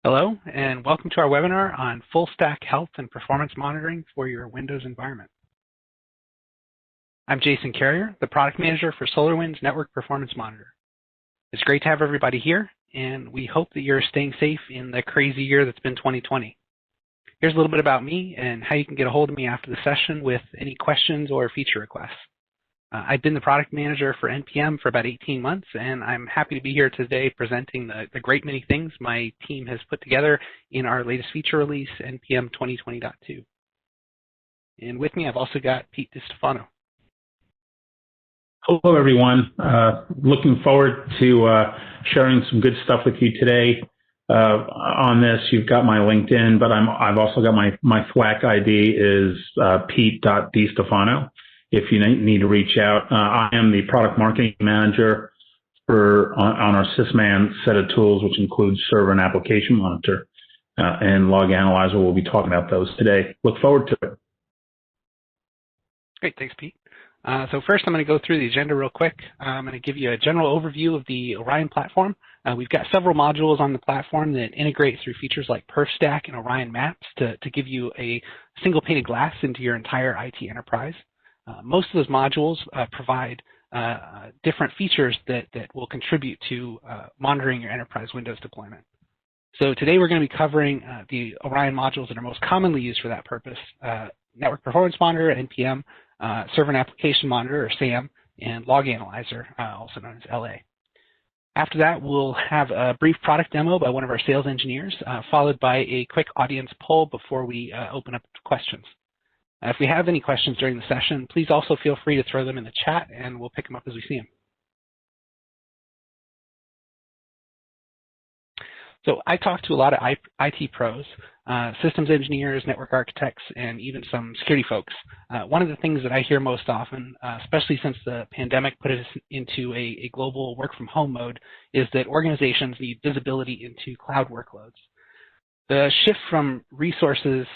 Hello, and welcome to our webinar on full stack health and performance monitoring for your Windows environment. I'm Jason Carrier, the product manager for SolarWinds Network Performance Monitor. It's great to have everybody here, and we hope that you're staying safe in the crazy year that's been 2020. Here's a little bit about me and how you can get a hold of me after the session with any questions or feature requests. I've been the product manager for NPM for about 18 months, and I'm happy to be here today presenting the great many things my team has put together in our latest feature release, NPM 2020.2. And with me, I've also got Pete DiStefano. Hello, everyone. Looking forward to sharing some good stuff with you today. On this, you've got my LinkedIn, but I've also got my Thwack ID is pete.distefano. If you need to reach out, I am the product marketing manager on our Sysman set of tools, which includes Server and Application Monitor and Log Analyzer. We'll be talking about those today. Look forward to it. Great, thanks, Pete. So first, I'm going to go through the agenda real quick. I'm going to give you a general overview of the Orion platform. We've got several modules on the platform that integrate through features like Perfstack and Orion Maps to give you a single pane of glass into your entire IT enterprise. Most of those modules provide different features that will contribute to monitoring your enterprise Windows deployment. So today we're going to be covering the Orion modules that are most commonly used for that purpose: Network Performance Monitor, NPM, Server and Application Monitor, or SAM, and Log Analyzer, also known as LA. After that, we'll have a brief product demo by one of our sales engineers, followed by a quick audience poll before we open up to questions. If we have any questions during the session, please also feel free to throw them in the chat, and we'll pick them up as we see them. So I talk to a lot of IT pros, systems engineers, network architects, and even some security folks. One of the things that I hear most often, especially since the pandemic put us into a global work-from-home mode, is that organizations need visibility into cloud workloads. The shift from resources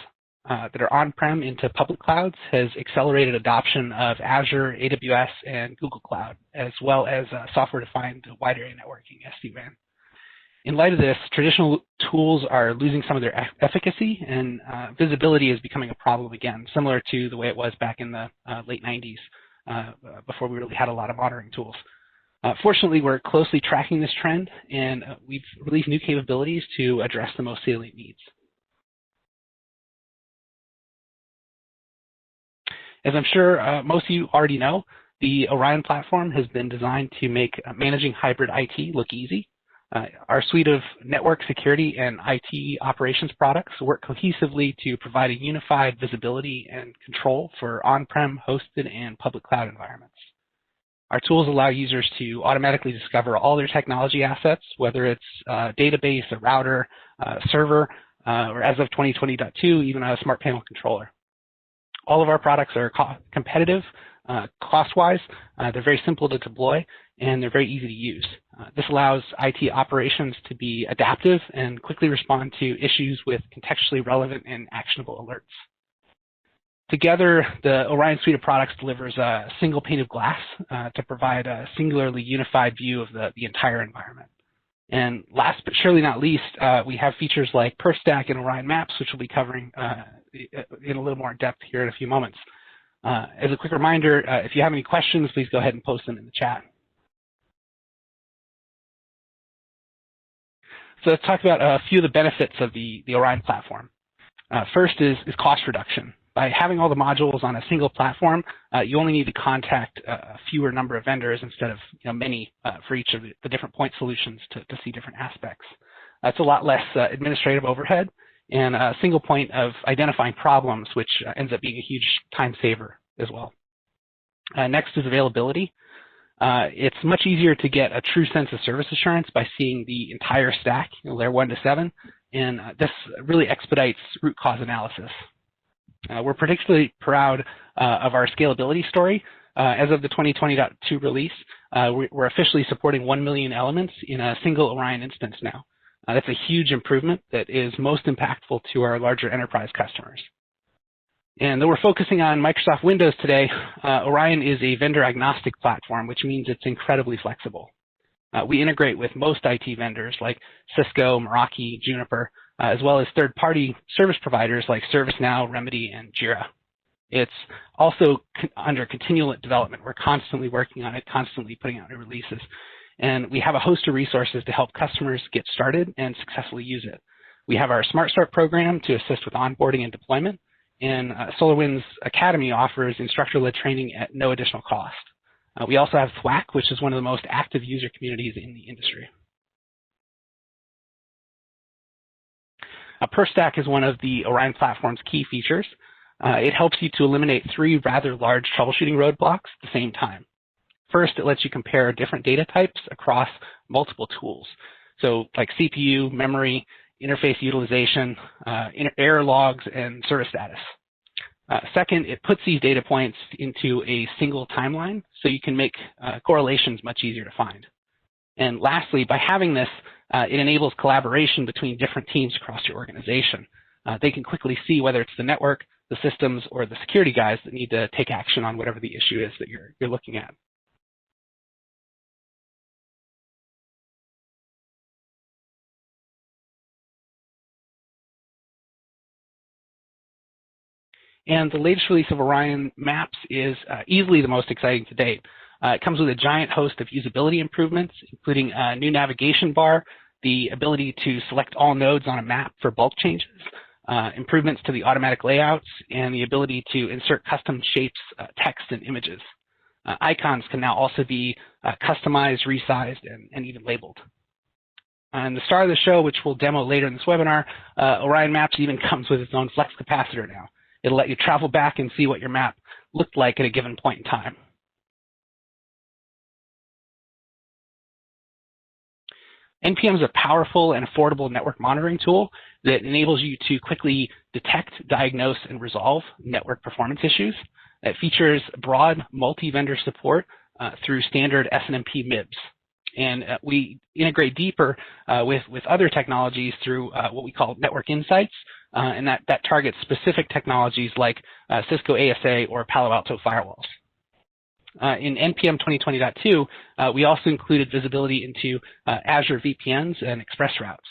that are on-prem into public clouds has accelerated adoption of Azure, AWS, and Google Cloud, as well as software-defined wide area networking, SD-WAN. In light of this, traditional tools are losing some of their efficacy, and visibility is becoming a problem again, similar to the way it was back in the late 90s, before we really had a lot of monitoring tools. Fortunately, we're closely tracking this trend, and we've released new capabilities to address the most salient needs. As I'm sure most of you already know, the Orion platform has been designed to make managing hybrid IT look easy. Our suite of network security and IT operations products work cohesively to provide a unified visibility and control for on-prem, hosted, and public cloud environments. Our tools allow users to automatically discover all their technology assets, whether it's a database, a router, a server, or as of 2020.2, even a smart panel controller. All of our products are competitive cost-wise. They're very simple to deploy, and they're very easy to use. This allows IT operations to be adaptive and quickly respond to issues with contextually relevant and actionable alerts. Together, the Orion suite of products delivers a single pane of glass to provide a singularly unified view of the entire environment. And last but surely not least, we have features like Perfstack and Orion Maps, which we'll be covering in a little more depth here in a few moments. As a quick reminder, if you have any questions, please go ahead and post them in the chat. So let's talk about a few of the benefits of the Orion platform. First is cost reduction. By having all the modules on a single platform, you only need to contact a fewer number of vendors instead of many for each of the different point solutions to see different aspects. That's a lot less administrative overhead and a single point of identifying problems, which ends up being a huge time saver as well. Next is availability. It's much easier to get a true sense of service assurance by seeing the entire stack, layer 1 to 7, and this really expedites root cause analysis. We're particularly proud of our scalability story. As of the 2020.2 release, we're officially supporting 1 million elements in a single Orion instance now. That's a huge improvement that is most impactful to our larger enterprise customers. And though we're focusing on Microsoft Windows today, Orion is a vendor-agnostic platform, which means it's incredibly flexible. We integrate with most IT vendors like Cisco, Meraki, Juniper, as well as third-party service providers like ServiceNow, Remedy, and Jira. It's also under continual development. We're constantly working on it, constantly putting out new releases. And we have a host of resources to help customers get started and successfully use it. We have our Smart Start program to assist with onboarding and deployment. And SolarWinds Academy offers instructor-led training at no additional cost. We also have THWAC, which is one of the most active user communities in the industry. Perfstack is one of the Orion Platform's key features. It helps you to eliminate 3 rather large troubleshooting roadblocks at the same time. First, it lets you compare different data types across multiple tools. So like CPU, memory, interface utilization, error logs, and service status. Second, it puts these data points into a single timeline so you can make correlations much easier to find. And lastly, by having this, it enables collaboration between different teams across your organization. They can quickly see whether it's the network, the systems, or the security guys that need to take action on whatever the issue is that you're looking at. And the latest release of Orion Maps is easily the most exciting to date. It comes with a giant host of usability improvements, including a new navigation bar, the ability to select all nodes on a map for bulk changes, improvements to the automatic layouts, and the ability to insert custom shapes, text, and images. Icons can now also be customized, resized, and even labeled. And the star of the show, which we'll demo later in this webinar, Orion Maps even comes with its own flex capacitor now. It'll let you travel back and see what your map looked like at a given point in time. NPM is a powerful and affordable network monitoring tool that enables you to quickly detect, diagnose, and resolve network performance issues. It features broad multi-vendor support through standard SNMP MIBs. And we integrate deeper with other technologies through what we call network insights, and that targets specific technologies like Cisco ASA or Palo Alto firewalls. In NPM 2020.2, we also included visibility into Azure VPNs and express routes.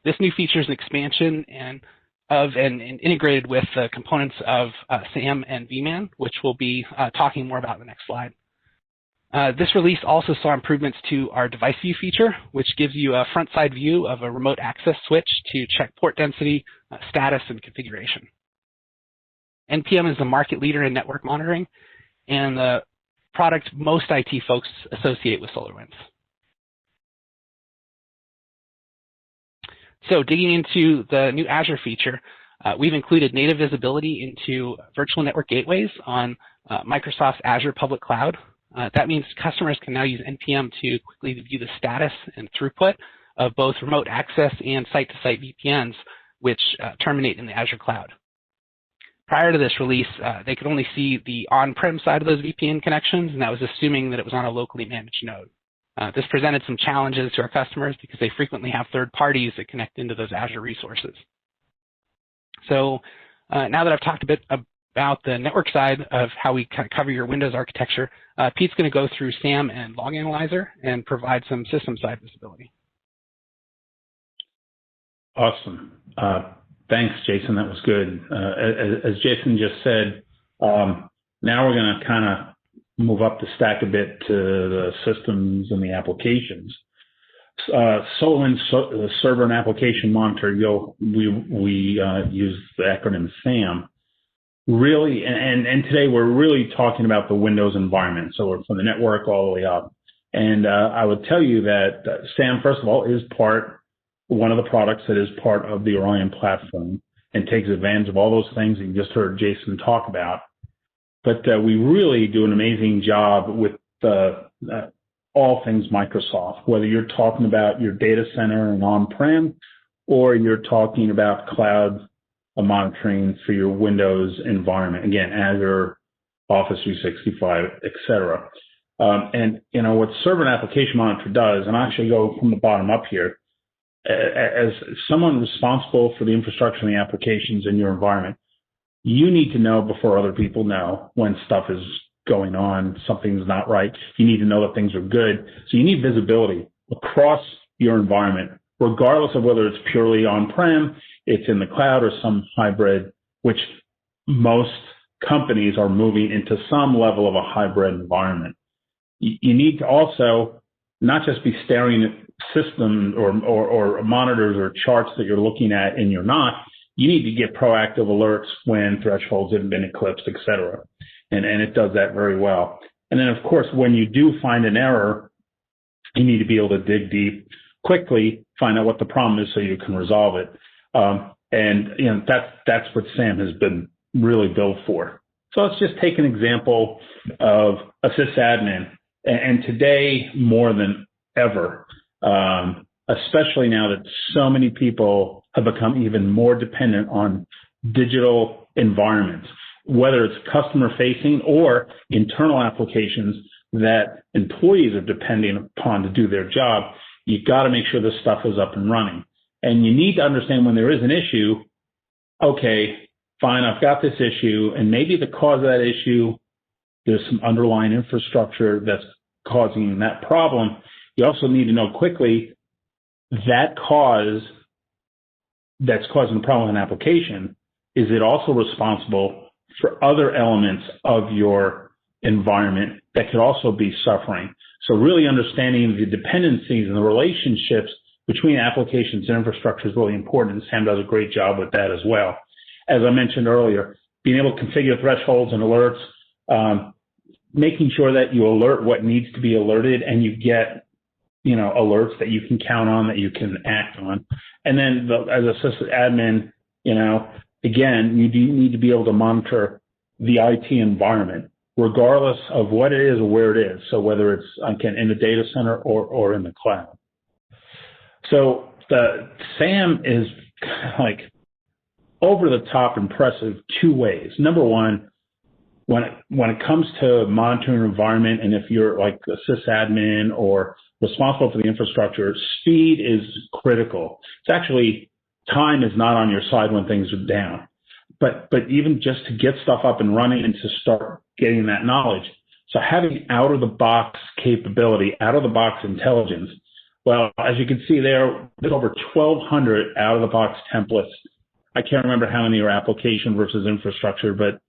This new feature is an expansion and integrated with the components of SAM and vMan, which we'll be talking more about in the next slide. This release also saw improvements to our device view feature, which gives you a front side view of a remote access switch to check port density, status, and configuration. NPM is the market leader in network monitoring and the product most IT folks associate with SolarWinds. So digging into the new Azure feature, we've included native visibility into virtual network gateways on Microsoft's Azure public cloud. That means customers can now use NPM to quickly view the status and throughput of both remote access and site-to-site VPNs, which terminate in the Azure cloud. Prior to this release, they could only see the on-prem side of those VPN connections, and that was assuming that it was on a locally managed node. This presented some challenges to our customers because they frequently have third parties that connect into those Azure resources. So now that I've talked a bit about the network side of how we kind of cover your Windows architecture, Pete's going to go through SAM and Log Analyzer and provide some system side visibility. Awesome. Thanks, Jason. That was good. As Jason just said, now we're going to kind of move up the stack a bit to the systems and the applications. SolarWinds Server and Application Monitor, we use the acronym SAM. Really, and today we're really talking about the Windows environment. So we're from the network all the way up. And I would tell you that SAM, first of all, is one of the products that is part of the Orion platform and takes advantage of all those things that you just heard Jason talk about. But we really do an amazing job with all things Microsoft, whether you're talking about your data center and on-prem, or you're talking about cloud monitoring for your Windows environment. Again, Azure, Office 365, et cetera. And you know what Server and Application Monitor does, and I actually go from the bottom up here, as someone responsible for the infrastructure and the applications in your environment, you need to know before other people know when stuff is going on, something's not right. You need to know that things are good. So you need visibility across your environment, regardless of whether it's purely on-prem, it's in the cloud, or some hybrid, which most companies are moving into some level of a hybrid environment. You need to also not just be staring at systems or monitors or charts that you're looking at and you're not. You need to get proactive alerts when thresholds have been eclipsed, et cetera. And it does that very well. And then, of course, when you do find an error, you need to be able to dig deep, quickly find out what the problem is so you can resolve it. And that's what SAM has been really built for. So let's just take an example of a sysadmin. And today, more than ever, especially now that so many people have become even more dependent on digital environments, whether it's customer-facing or internal applications that employees are depending upon to do their job, you've got to make sure this stuff is up and running. And you need to understand when there is an issue, okay, fine, I've got this issue, and maybe the cause of that issue, there's some underlying infrastructure that's causing that problem. You also need to know quickly that cause that's causing the problem in an application, is it also responsible for other elements of your environment that could also be suffering? So really understanding the dependencies and the relationships between applications and infrastructure is really important, and Sam does a great job with that as well. As I mentioned earlier, being able to configure thresholds and alerts, making sure that you alert what needs to be alerted and you get, alerts that you can count on, that you can act on. And then as a sysadmin, again, you do need to be able to monitor the IT environment, regardless of what it is or where it is. So whether it's, again, in the data center or in the cloud. So the SAM is like over the top impressive two ways. Number one, when it comes to monitoring your environment, and if you're like a sysadmin or responsible for the infrastructure, speed is critical. It's actually, time is not on your side when things are down. But even just to get stuff up and running and to start getting that knowledge. So having out-of-the-box capability, out-of-the-box intelligence, well, as you can see there's over 1,200 out-of-the-box templates. I can't remember how many are application versus infrastructure, but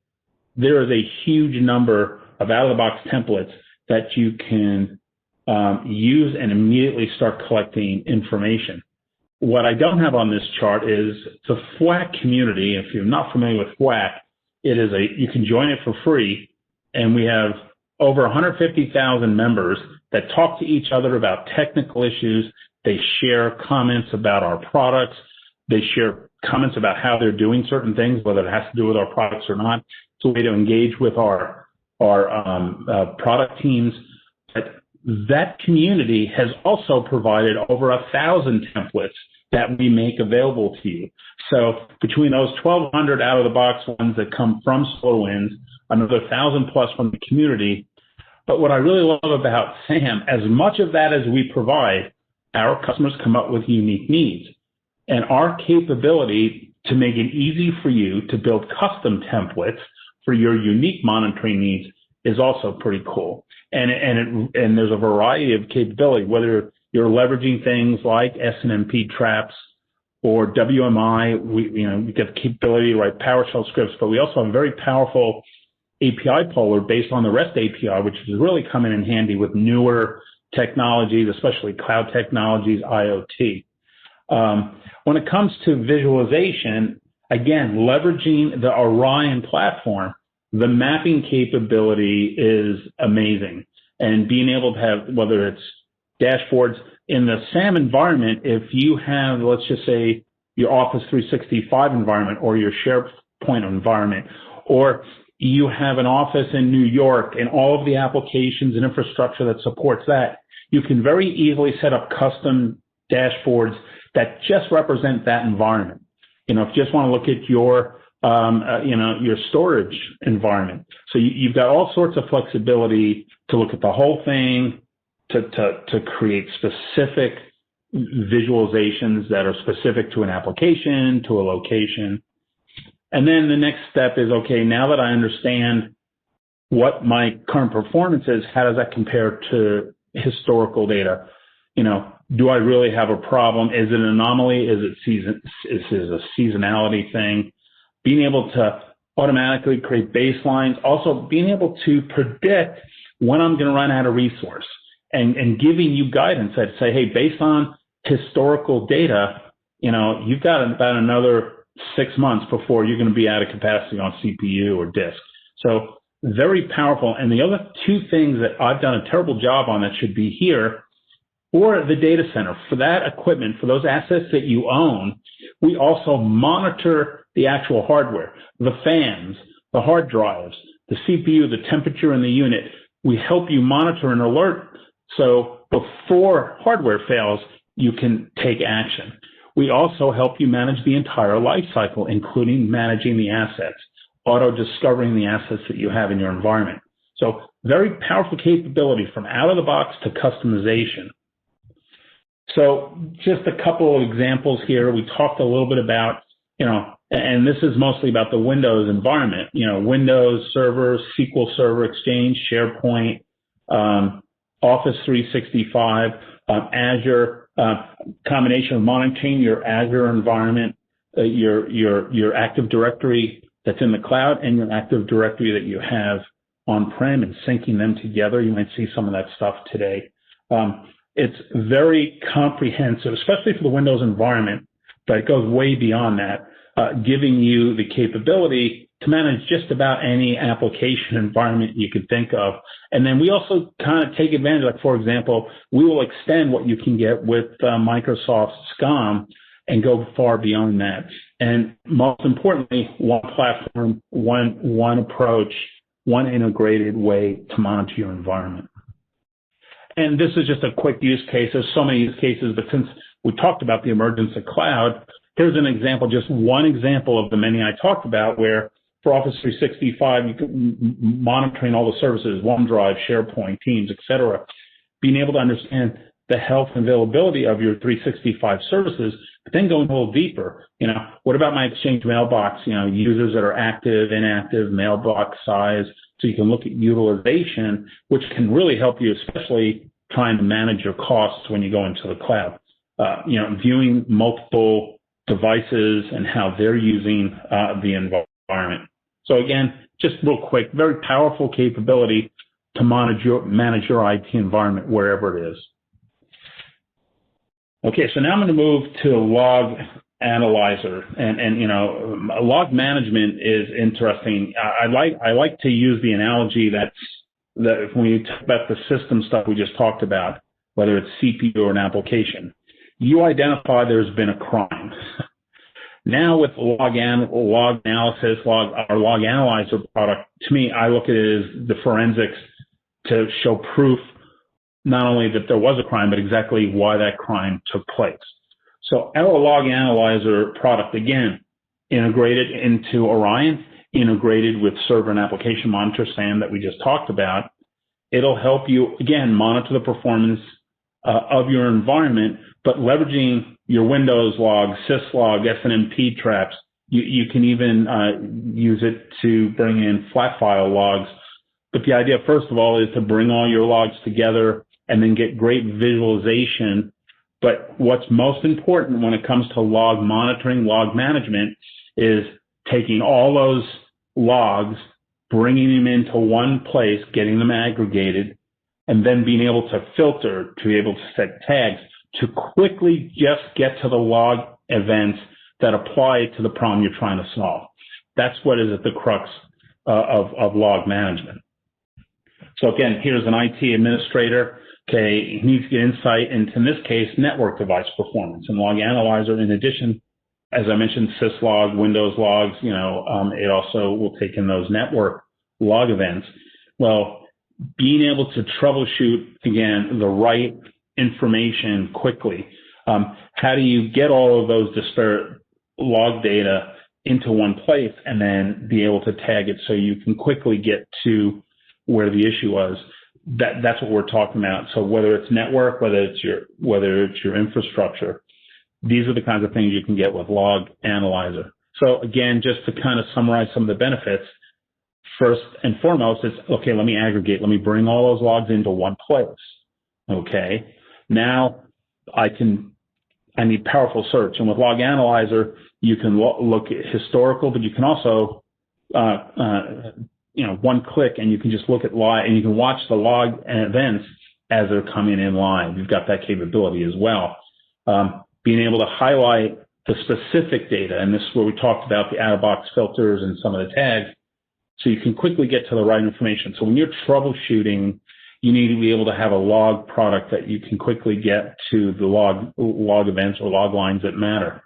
there is a huge number of out-of-the-box templates that you can use and immediately start collecting information. What I don't have on this chart is the FWAC community. If you're not familiar with FWAC, you can join it for free, and we have over 150,000 members that talk to each other about technical issues. They share comments about our products. They share comments about how they're doing certain things, whether it has to do with our products or not. It's a way to engage with our product teams. But that community has also provided over 1,000 templates that we make available to you. So between those 1,200 out-of-the-box ones that come from SolarWinds, another 1,000 plus from the community. But what I really love about SAM, as much of that as we provide, our customers come up with unique needs. And our capability to make it easy for you to build custom templates for your unique monitoring needs is also pretty cool. And there's a variety of capability, whether you're leveraging things like SNMP traps or WMI. We get the capability to write PowerShell scripts, but we also have a very powerful API poller based on the REST API, which is really coming in handy with newer technologies, especially cloud technologies, IoT. When it comes to visualization, again, leveraging the Orion platform, the mapping capability is amazing. And being able to have, whether it's dashboards in the SAM environment, if you have, let's just say, your Office 365 environment or your SharePoint environment, or you have an office in New York and all of the applications and infrastructure that supports that, you can very easily set up custom dashboards that just represent that environment. If you just want to look at your storage environment. So you've got all sorts of flexibility to look at the whole thing, to create specific visualizations that are specific to an application, to a location. And then the next step is, okay, now that I understand what my current performance is, how does that compare to historical data? Do I really have a problem? Is it an anomaly? Is it a seasonality thing? Being able to automatically create baselines, also being able to predict when I'm going to run out of resource, and giving you guidance that say, hey, based on historical data, you've got about another 6 months before you're going to be out of capacity on CPU or disk. So very powerful. And the other two things that I've done a terrible job on that should be here for the data center, for that equipment, for those assets that you own, we also monitor the actual hardware, the fans, the hard drives, the CPU, the temperature in the unit. We help you monitor and alert so before hardware fails, you can take action. We also help you manage the entire life cycle, including managing the assets, auto-discovering the assets that you have in your environment. So very powerful capability from out of the box to customization. So just a couple of examples here. We talked a little bit about, and this is mostly about the Windows environment, Windows Server, SQL Server, Exchange, SharePoint, Office 365, Azure, combination of monitoring your Azure environment, your Active Directory that's in the cloud, and your Active Directory that you have on-prem, and syncing them together. You might see some of that stuff today. It's very comprehensive, especially for the Windows environment, but it goes way beyond that, giving you the capability to manage just about any application environment you could think of. And then we also kind of take advantage, like, for example, we will extend what you can get with Microsoft SCOM and go far beyond that. And most importantly, one platform, one approach, one integrated way to monitor your environment. And this is just a quick use case. There's so many use cases, but since we talked about the emergence of cloud, here's an example, just one example of the many I talked about, where for Office 365, you can monitoring all the services, OneDrive, SharePoint, Teams, etc., being able to understand the health and availability of your 365 services, but then going a little deeper. What about my Exchange mailbox? Users that are active, inactive, mailbox size, so you can look at utilization, which can really help you, especially trying to manage your costs when you go into the cloud. Viewing multiple devices and how they're using the environment. So again, just real quick, very powerful capability to manage your IT environment wherever it is. Okay, so now I'm going to move to Log Analyzer, and log management is interesting. I like to use the analogy that when you talk about the system stuff we just talked about, whether it's CPU or an application, you identify there's been a crime. Now with log analysis, our Log Analyzer product, to me, I look at it as the forensics to show proof not only that there was a crime, but exactly why that crime took place. So our Log Analyzer product, again, integrated into Orion, integrated with Server and Application Monitor, SAM, that we just talked about. It'll help you, again, monitor the performance of your environment, but leveraging your Windows log, syslog, SNMP traps. You can even use it to bring in flat file logs. But the idea, first of all, is to bring all your logs together and then get great visualization. But what's most important when it comes to log monitoring, log management, is taking all those logs, bringing them into one place, getting them aggregated, and then being able to filter, to be able to set tags, to quickly just get to the log events that apply to the problem you're trying to solve. That's what is at the crux of log management. So again, here's an IT administrator. Okay, he needs to get insight into, in this case, network device performance. And Log Analyzer, in addition, as I mentioned, syslog, Windows logs, it also will take in those network log events. Well, being able to troubleshoot, again, the right information quickly. How do you get all of those disparate log data into one place and then be able to tag it so you can quickly get to where the issue was? That's what we're talking about. So whether it's network, whether it's your infrastructure, these are the kinds of things you can get with Log Analyzer. So again, just to kind of summarize some of the benefits, first and foremost, it's, okay, let me aggregate. Let me bring all those logs into one place. Okay. Now I need powerful search. And with Log Analyzer, you can look at historical, but you can also, one click and you can just look at log, and you can watch the log events as they're coming in live. You've got that capability as well. Being able to highlight the specific data, and this is where we talked about the out-of-box filters and some of the tags, so you can quickly get to the right information. So when you're troubleshooting, you need to be able to have a log product that you can quickly get to the log events or log lines that matter.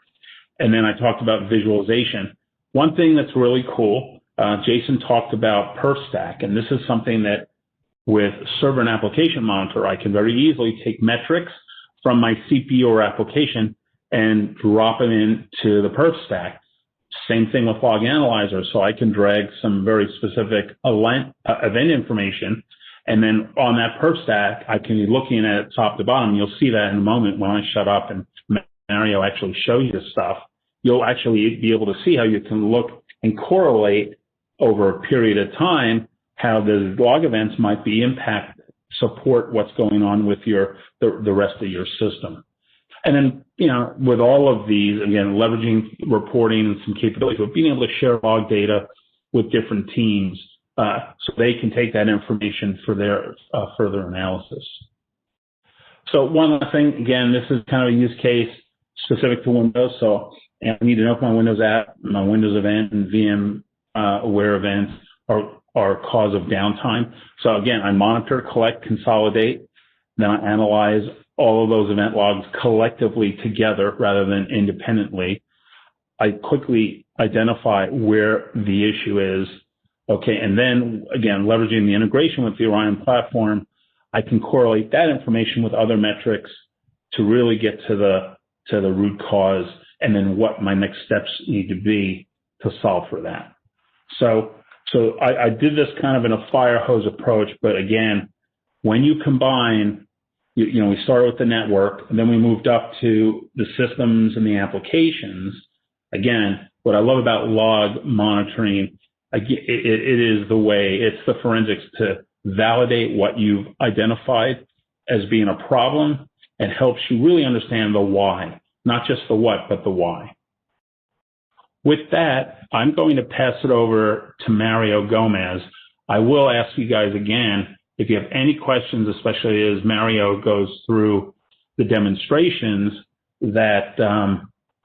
And then I talked about visualization. One thing that's really cool, Jason talked about Perfstack, and this is something that with Server and Application Monitor, I can very easily take metrics from my CPU or application and drop them into the Perfstack. Same thing with Log Analyzer, so I can drag some very specific event information, and then on that Perfstack, I can be looking at it top to bottom. You'll see that in a moment when I shut up and Mario actually shows you this stuff. You'll actually be able to see how you can look and correlate over a period of time how the log events might be support what's going on with the rest of your system. And then, with all of these, again, leveraging reporting and some capabilities, but being able to share log data with different teams so they can take that information for their further analysis. So one other thing, again, this is kind of a use case specific to Windows. So I need to know if my Windows app, my Windows event, and VM aware events are cause of downtime. So again, I monitor, collect, consolidate, then I analyze all of those event logs collectively together rather than independently. I quickly identify where the issue is. Okay, and then again, leveraging the integration with the Orion platform, I can correlate that information with other metrics to really get to the root cause and then what my next steps need to be to solve for that. So I did this kind of in a fire hose approach, but again, when you combine, we started with the network, and then we moved up to the systems and the applications. Again, what I love about log monitoring, it is the way, it's the forensics to validate what you've identified as being a problem and helps you really understand the why, not just the what, but the why. With that, I'm going to pass it over to Mario Gomez. I will ask you guys again, if you have any questions, especially as Mario goes through the demonstrations, that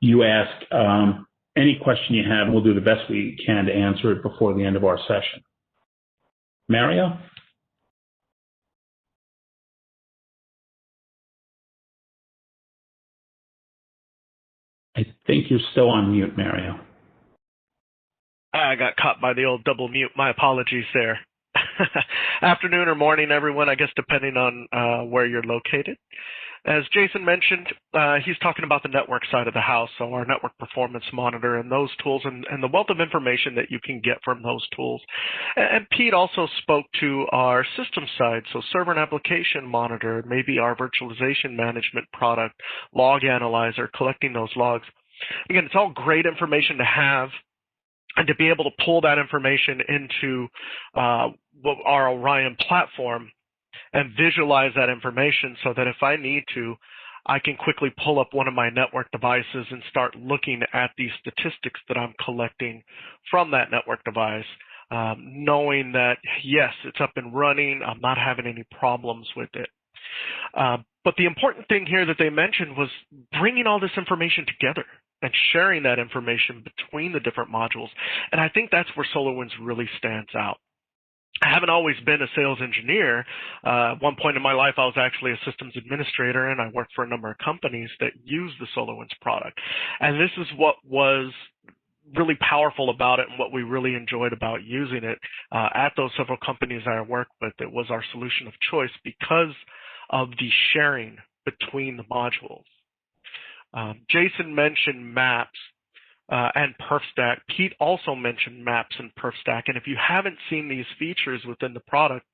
you ask any question you have. We'll do the best we can to answer it before the end of our session. Mario? I think you're still on mute, Mario. I got caught by the old double mute. My apologies there. Afternoon or morning, everyone, I guess, depending on where you're located. As Jason mentioned, he's talking about the network side of the house, so our Network Performance Monitor and those tools and the wealth of information that you can get from those tools. And Pete also spoke to our system side, so Server and Application Monitor, maybe our virtualization management product, Log Analyzer, collecting those logs. Again, it's all great information to have, and to be able to pull that information into our Orion platform and visualize that information so that if I need to, I can quickly pull up one of my network devices and start looking at the statistics that I'm collecting from that network device, knowing that, yes, it's up and running, I'm not having any problems with it. But the important thing here that they mentioned was bringing all this information together and sharing that information between the different modules. And I think that's where SolarWinds really stands out. I haven't always been a sales engineer. At one point in my life, I was actually a systems administrator, and I worked for a number of companies that use the SolarWinds product. And this is what was really powerful about it and what we really enjoyed about using it at those several companies I worked with. It was our solution of choice because of the sharing between the modules. Jason mentioned Maps and Perfstack. Pete also mentioned Maps and Perfstack. And if you haven't seen these features within the product,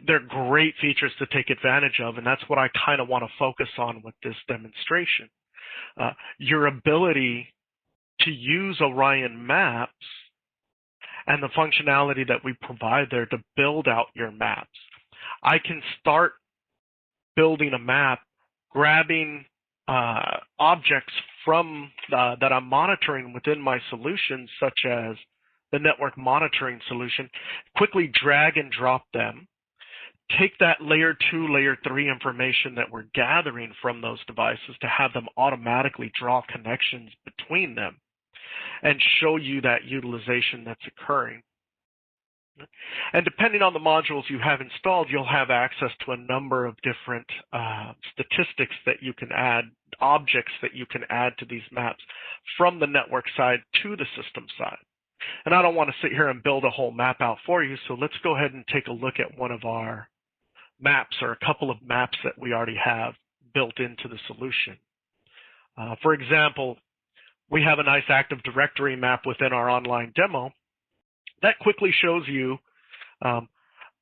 they're great features to take advantage of. And that's what I kind of want to focus on with this demonstration. Your ability to use Orion Maps and the functionality that we provide there to build out your maps. I can start building a map, grabbing objects from that I'm monitoring within my solution, such as the network monitoring solution, quickly drag and drop them, take that layer 2, layer 3 information that we're gathering from those devices to have them automatically draw connections between them and show you that utilization that's occurring. And depending on the modules you have installed, you'll have access to a number of different statistics that you can add, objects that you can add to these maps from the network side to the system side. And I don't want to sit here and build a whole map out for you, so let's go ahead and take a look at one of our maps, or a couple of maps that we already have built into the solution. For example, we have a nice Active Directory map within our online demo that quickly shows you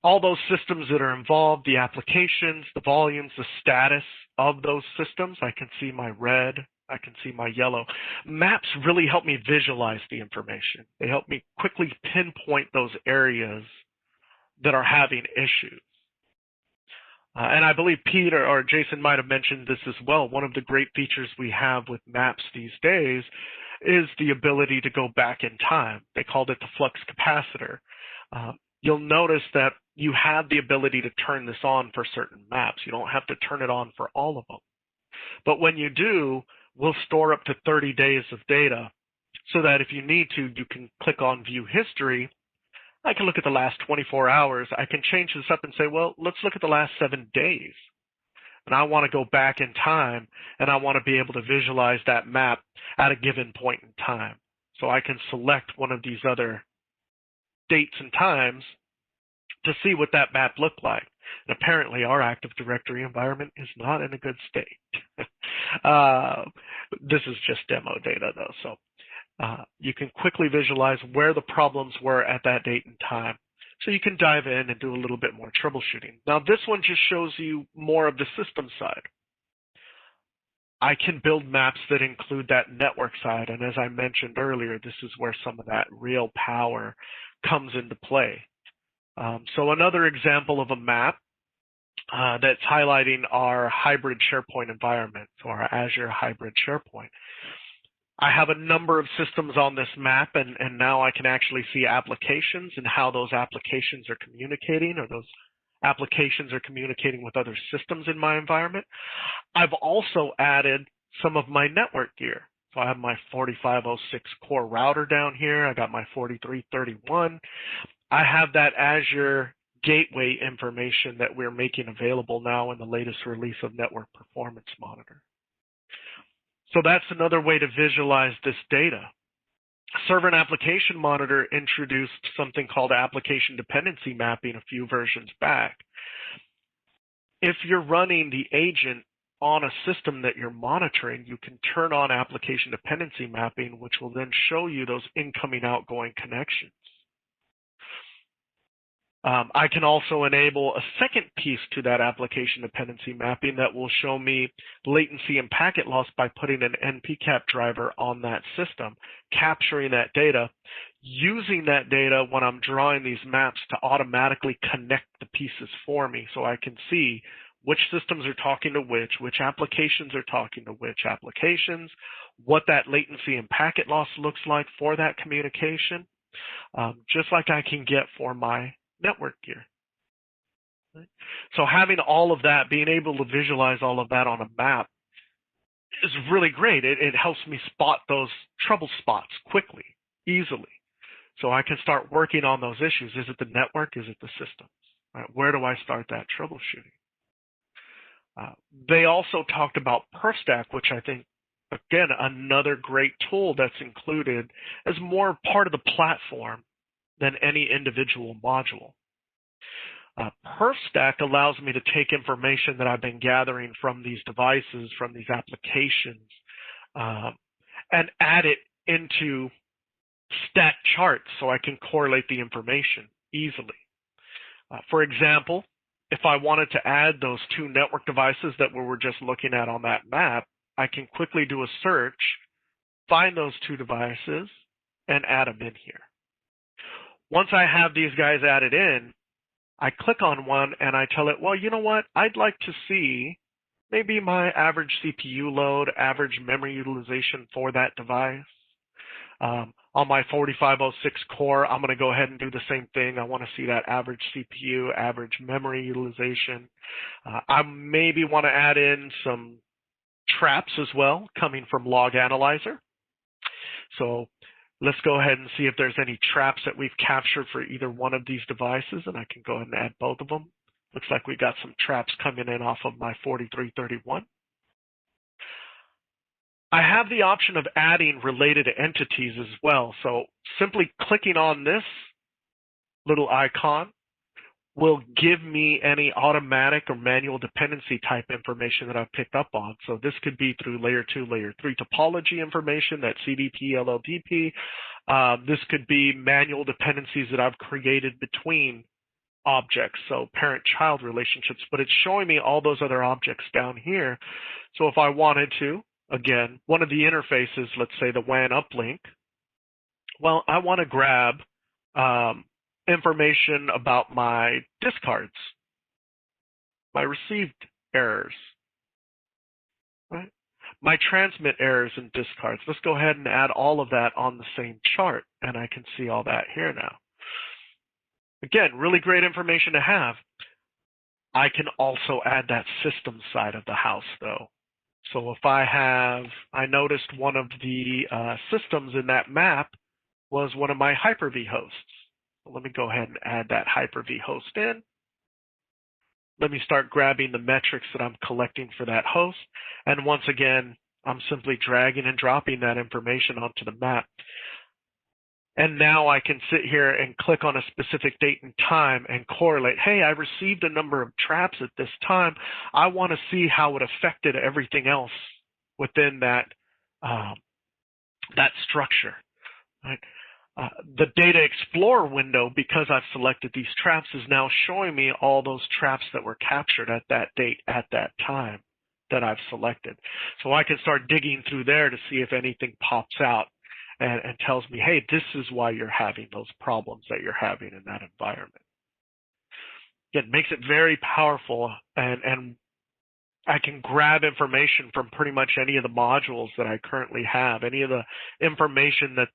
all those systems that are involved, the applications, the volumes, the status of those systems. I can see my red, I can see my yellow. Maps really help me visualize the information. They help me quickly pinpoint those areas that are having issues. And I believe Peter or Jason might have mentioned this as well. One of the great features we have with maps these days is the ability to go back in time. They called it the flux capacitor. You'll notice that you have the ability to turn this on for certain maps. You don't have to turn it on for all of them. But when you do, we'll store up to 30 days of data so that if you need to, you can click on View History. I can look at the last 24 hours. I can change this up and say, well, let's look at the last 7 days. And I want to go back in time, and I want to be able to visualize that map at a given point in time. So I can select one of these other dates and times to see what that map looked like. And apparently our Active Directory environment is not in a good state. This is just demo data though, so you can quickly visualize where the problems were at that date and time. So you can dive in and do a little bit more troubleshooting. Now this one just shows you more of the system side. I can build maps that include that network side, and as I mentioned earlier, this is where some of that real power comes into play. So another example of a map that's highlighting our hybrid SharePoint environment, so our Azure hybrid SharePoint. I have a number of systems on this map, and now I can actually see applications and how those applications are communicating, or those applications are communicating with other systems in my environment. I've also added some of my network gear. So I have my 4506 core router down here. I got my 4331. I have that Azure gateway information that we're making available now in the latest release of Network Performance Monitor. So that's another way to visualize this data. Server and Application Monitor introduced something called application dependency mapping a few versions back. If you're running the agent on a system that you're monitoring, you can turn on application dependency mapping, which will then show you those incoming, outgoing connections. I can also enable a second piece to that application dependency mapping that will show me latency and packet loss by putting an NPCap driver on that system, capturing that data, using that data when I'm drawing these maps to automatically connect the pieces for me so I can see which systems are talking to which applications are talking to which applications, what that latency and packet loss looks like for that communication, just like I can get for my network gear. So having all of that, being able to visualize all of that on a map is really great. It helps me spot those trouble spots quickly, easily. So I can start working on those issues. Is it the network? Is it the systems? Right? Where do I start that troubleshooting? They also talked about Perfstack, which I think, again, another great tool that's included as more part of the platform than any individual module. Perfstack allows me to take information that I've been gathering from these devices, from these applications, and add it into stat charts so I can correlate the information easily. For example, if I wanted to add those two network devices that we were just looking at on that map, I can quickly do a search, find those two devices, and add them in here. Once I have these guys added in, I click on one and I tell it, well, you know what? I'd like to see maybe my average CPU load, average memory utilization for that device. On my 4506 core, I'm going to go ahead and do the same thing. I want to see that average CPU, average memory utilization. I maybe want to add in some traps as well coming from Log Analyzer. So let's go ahead and see if there's any traps that we've captured for either one of these devices, and I can go ahead and add both of them. Looks like we got some traps coming in off of my 4331. I have the option of adding related entities as well. So simply clicking on this little icon will give me any automatic or manual dependency type information that I've picked up on. So this could be through layer 2, layer 3 topology information, that CDP, LLDP. This could be manual dependencies that I've created between objects, so parent-child relationships, but it's showing me all those other objects down here. So if I wanted to, again, one of the interfaces, let's say the WAN uplink, well, I want to grab information about my discards, my received errors, right? My transmit errors and discards. Let's go ahead and add all of that on the same chart, and I can see all that here now. Again, really great information to have. I can also add that system side of the house, though. So if I noticed one of the systems in that map was one of my Hyper-V hosts. So let me go ahead and add that Hyper-V host in. Let me start grabbing the metrics that I'm collecting for that host. And once again, I'm simply dragging and dropping that information onto the map. And now I can sit here and click on a specific date and time and correlate, hey, I received a number of traps at this time. I want to see how it affected everything else within that, that structure. Right? The Data Explorer window, because I've selected these traps, is now showing me all those traps that were captured at that date, at that time that I've selected. So I can start digging through there to see if anything pops out and tells me, hey, this is why you're having those problems that you're having in that environment. It makes it very powerful, and I can grab information from pretty much any of the modules that I currently have, any of the information that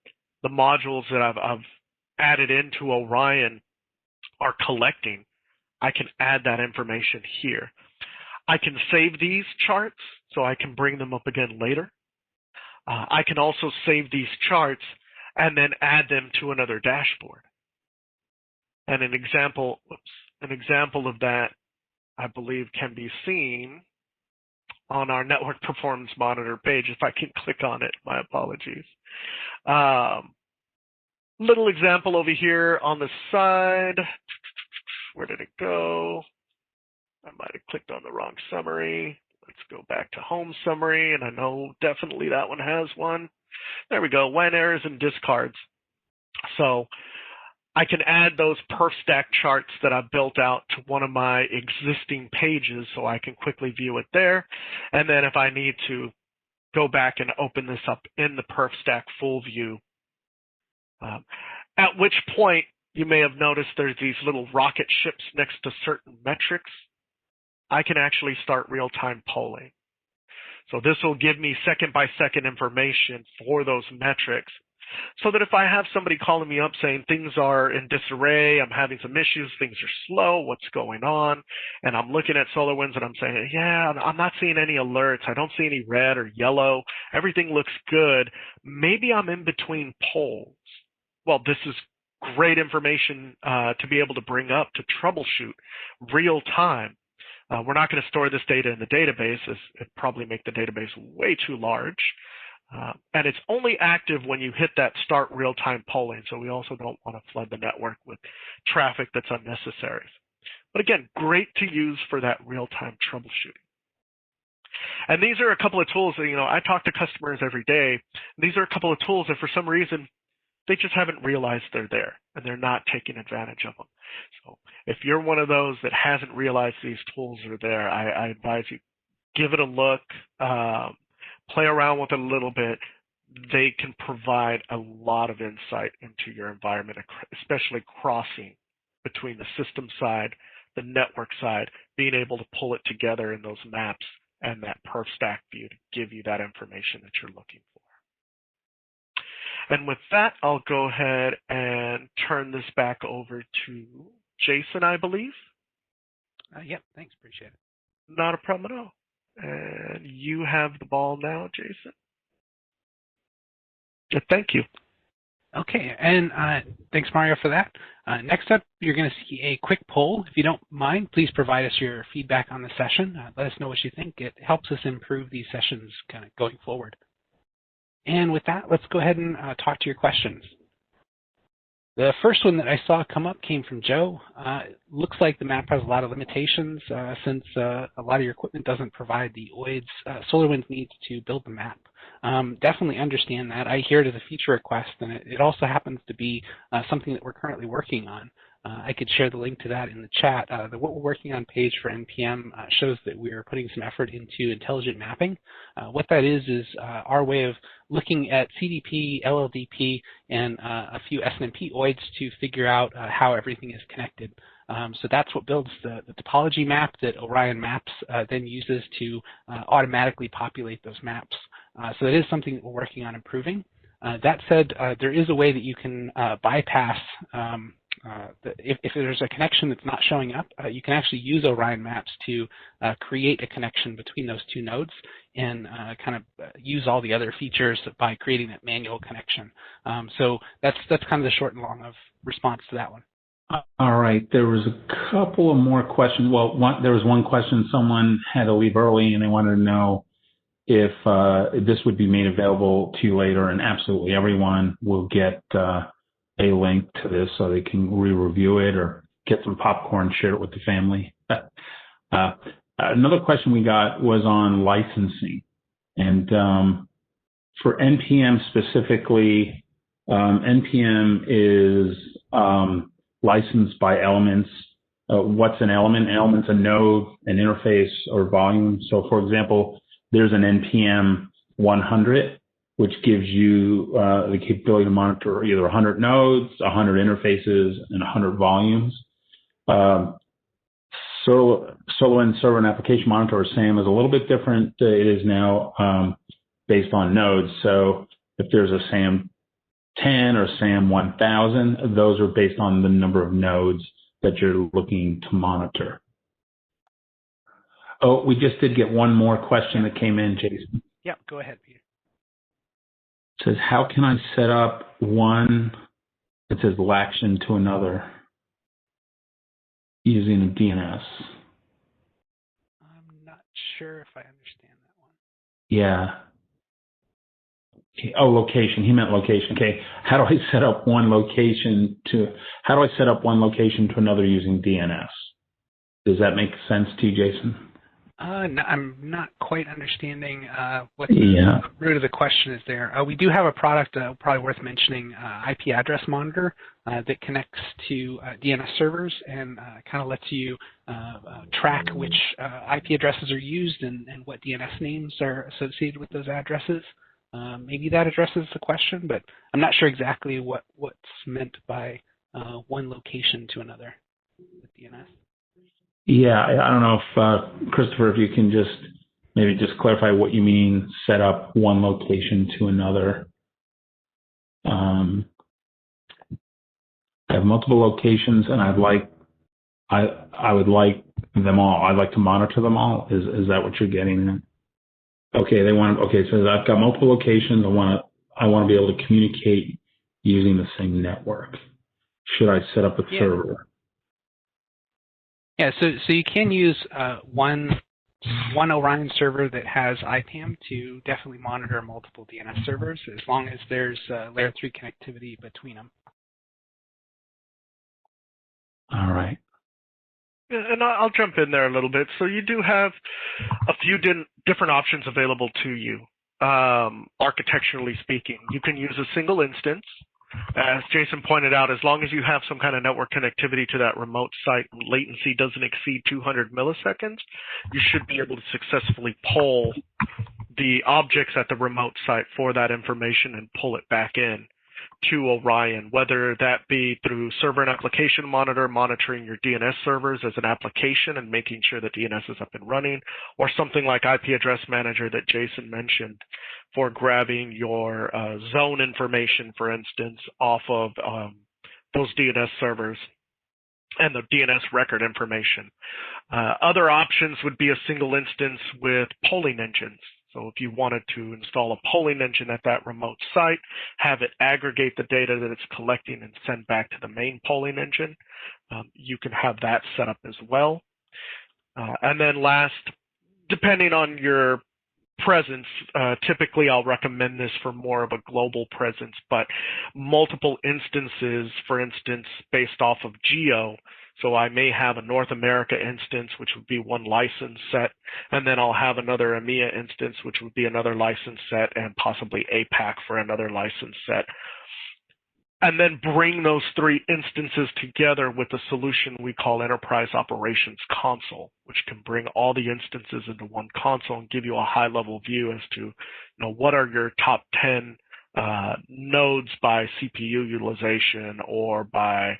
the modules that I've added into Orion are collecting. I can add that information here. I can save these charts so I can bring them up again later. I can also save these charts and then add them to another dashboard. And an example of that, I believe, can be seen on our Network Performance Monitor page. If I can click on it, my apologies. Little example over here on the side. Where did it go? I might have clicked on the wrong summary. Let's go back to home summary, and I know definitely that one has one. There we go, WAN errors and discards. So I can add those Perfstack charts that I've built out to one of my existing pages so I can quickly view it there. And then if I need to go back and open this up in the Perfstack full view, at which point you may have noticed there's these little rocket ships next to certain metrics. I can actually start real-time polling. So this will give me second-by-second information for those metrics so that if I have somebody calling me up saying things are in disarray, I'm having some issues, things are slow, what's going on, and I'm looking at SolarWinds and I'm saying, yeah, I'm not seeing any alerts, I don't see any red or yellow, everything looks good, maybe I'm in between polls. Well, this is great information to be able to bring up to troubleshoot real-time. We're not going to store this data in the database, as it'd probably make the database way too large. And it's only active when you hit that start real-time polling, so we also don't want to flood the network with traffic that's unnecessary. But again, great to use for that real-time troubleshooting. And these are a couple of tools that, I talk to customers every day. These are a couple of tools that for some reason, they just haven't realized they're there, and they're not taking advantage of them. So if you're one of those that hasn't realized these tools are there, I advise you, give it a look, play around with it a little bit, they can provide a lot of insight into your environment, especially crossing between the system side, the network side, being able to pull it together in those maps and that Perfstack view to give you that information that you're looking for. And with that, I'll go ahead and turn this back over to Jason, I believe. Yep, thanks, appreciate it. Not a problem at all. And you have the ball now, Jason. Thank you. Okay, and thanks, Mario, for that. Next up, you're going to see a quick poll. If you don't mind, please provide us your feedback on the session. Let us know what you think. It helps us improve these sessions kind of going forward. And with that, let's go ahead and talk to your questions. The first one that I saw come up came from Joe. Looks like the map has a lot of limitations since a lot of your equipment doesn't provide the OIDs SolarWinds needs to build the map. Definitely understand that. I hear it as a feature request, and it also happens to be something that we're currently working on. I could share the link to that in the chat. The what we're working on page for NPM shows that we're putting some effort into intelligent mapping. What that is our way of looking at CDP, LLDP, and a few SNMP OIDs to figure out how everything is connected. So that's what builds the topology map that Orion Maps then uses to automatically populate those maps. So that is something that we're working on improving. That said, there is a way that you can bypass if there's a connection that's not showing up, you can actually use Orion Maps to create a connection between those two nodes and kind of use all the other features by creating that manual connection. So that's kind of the short and long of response to that one. All right. There was a couple of more questions. Well, there was one question someone had to leave early, and they wanted to know if this would be made available to you later, and absolutely everyone will get a link to this so they can re-review it or get some popcorn, share it with the family. Another question we got was on licensing. And for NPM specifically, NPM is licensed by elements. What's an element? An element's a node, an interface, or volume. So for example, there's an NPM 100, which gives you the capability to monitor either 100 nodes, 100 interfaces, and 100 volumes. SolarWinds Server and Application Monitor, or SAM, is a little bit different. It is now based on nodes. So if there's a SAM 10 or SAM 1000, those are based on the number of nodes that you're looking to monitor. Oh, we just did get one more question that came in, Jason. Yep, go ahead, Peter. It says, how can I set up one, it says Laction to another using a DNS? I'm not sure if I understand that one. Yeah. Okay. Oh, location. He meant location. Okay. How do I set up one location to another using DNS? Does that make sense to you, Jason? No, I'm not quite understanding what the root of the question is there. We do have a product, probably worth mentioning, IP address monitor that connects to DNS servers and kind of lets you track which IP addresses are used and what DNS names are associated with those addresses. Maybe that addresses the question, but I'm not sure exactly what's meant by one location to another with DNS. Yeah, I don't know if, Christopher, if you can maybe just clarify what you mean, set up one location to another. I have multiple locations, and I would like them all. I'd like to monitor them all. Is that what you're getting at? Okay, so I've got multiple locations. I want to be able to communicate using the same network. Should I set up a server? Yeah, so you can use one Orion server that has IPAM to definitely monitor multiple DNS servers as long as there's layer 3 connectivity between them. All right. And I'll jump in there a little bit. So you do have a few different options available to you, architecturally speaking. You can use a single instance. As Jason pointed out, as long as you have some kind of network connectivity to that remote site, latency doesn't exceed 200 milliseconds, you should be able to successfully poll the objects at the remote site for that information and pull it back in to Orion, whether that be through server and application monitor, monitoring your DNS servers as an application and making sure that DNS is up and running, or something like IP address manager that Jason mentioned for grabbing your zone information, for instance, off of those DNS servers and the DNS record information. Other options would be a single instance with polling engines. So if you wanted to install a polling engine at that remote site, have it aggregate the data that it's collecting and send back to the main polling engine, you can have that set up as well. And then last, depending on your presence, typically I'll recommend this for more of a global presence, but multiple instances, for instance, based off of geo. So I may have a North America instance, which would be one license set, and then I'll have another EMEA instance, which would be another license set, and possibly APAC for another license set. And then bring those three instances together with a solution we call Enterprise Operations Console, which can bring all the instances into one console and give you a high-level view as to, what are your top 10 nodes by CPU utilization, or by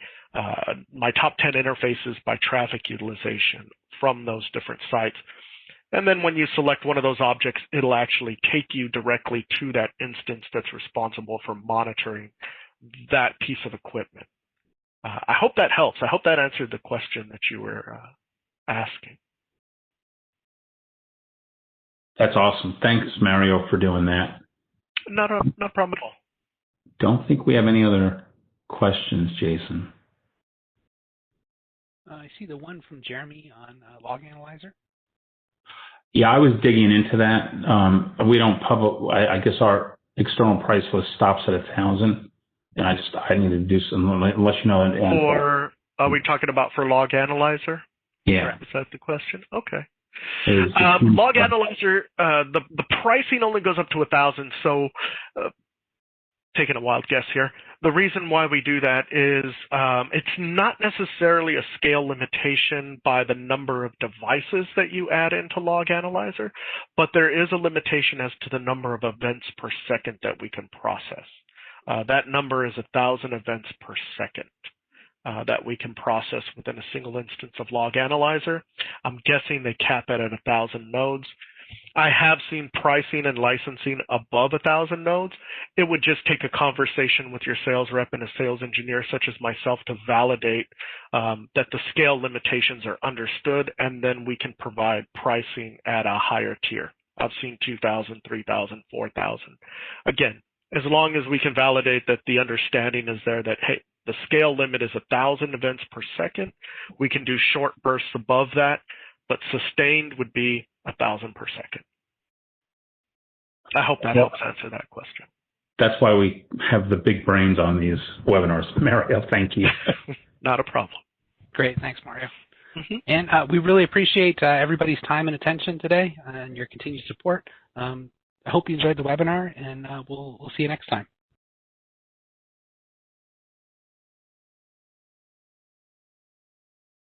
my top 10 interfaces by traffic utilization from those different sites. And then when you select one of those objects, it'll actually take you directly to that instance that's responsible for monitoring that piece of equipment. I hope that helps. I hope that answered the question that you were asking. That's awesome. Thanks, Mario, for doing that. Not a problem at all. Don't think we have any other questions, Jason. I see the one from Jeremy on Log Analyzer. Yeah, I was digging into that. We don't I guess our external price list stops at 1,000, and I need to do some, unless you know. Or are we talking about for Log Analyzer? Yeah. Is that the question? Okay. Log Analyzer, the pricing only goes up to 1,000. So, taking a wild guess here, the reason why we do that is it's not necessarily a scale limitation by the number of devices that you add into Log Analyzer, but there is a limitation as to the number of events per second that we can process. That number is 1,000 events per second that we can process within a single instance of Log Analyzer. I'm guessing they cap it at 1,000 nodes. I have seen pricing and licensing above 1,000 nodes. It would just take a conversation with your sales rep and a sales engineer such as myself to validate that the scale limitations are understood, and then we can provide pricing at a higher tier. I've seen 2,000, 3,000, 4,000. Again, as long as we can validate that the understanding is there that, hey, the scale limit is 1,000 events per second, we can do short bursts above that, but sustained would be 1,000 per second. I hope that helps answer that question. That's why we have the big brains on these webinars. Mario, thank you. Not a problem. Great. Thanks, Mario. Mm-hmm. And we really appreciate everybody's time and attention today and your continued support. I hope you enjoyed the webinar, and we'll see you next time.